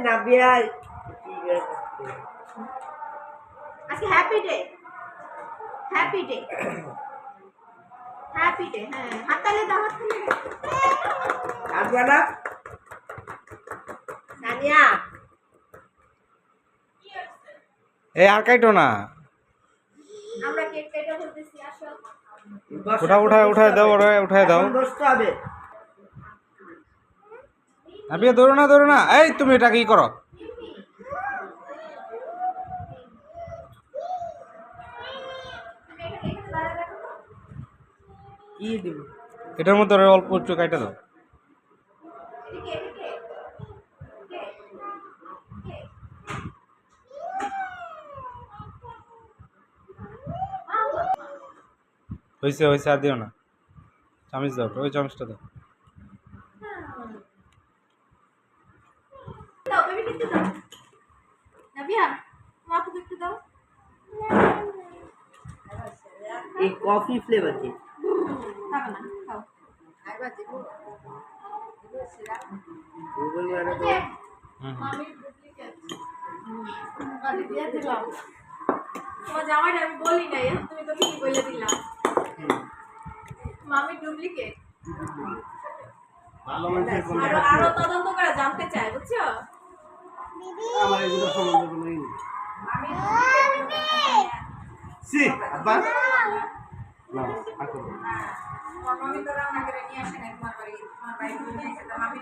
নাবিয়া আজকে happy day happy day happy day. হ্যাঁ, হাততালি দাও, হাততালি দাও। আসবা না সানিয়া এই আর কাইটো না, আমরা কেক কেটে ফেলতেছি, আসো। উঠায় দাও, উঠায় দাও। এখন বসতে হবে। নাবিয়া ধরো না, এই তুমি এটা কি করো? কি দিব এটার মধ্যে অল্প একটু কাইটা দাও। হয়েছে আর দিও না, চামচ দাও, ওই চামচটা দাও। দাও বেবি, কিন্তু দাও নাবিয়া, মাকে একটু দাও। এই কফি ফ্লেভার কি খাবে না, খাও। গুগল ওয়ারে তো মামির ডুপ্লিকেট বাড়ি দিয়ে দিলাম। তোমার জামাইটা আমি বলি নাই, এখন তুমি তো ঠিকই বলে দিলা। মামির ডুপ্লিকেট। ভালো মানুষের কোন আরো তদন্ত করে জানতে চাই, বুঝছো? আমার এগুলো সম্বন্ধে কোনো ই নেই। সি আব্বা না আকো মামি তো রান্না করে নিয়ে আসে না তোমার বাড়ি, তোমার বাড়ি নিয়ে এসে তো মামি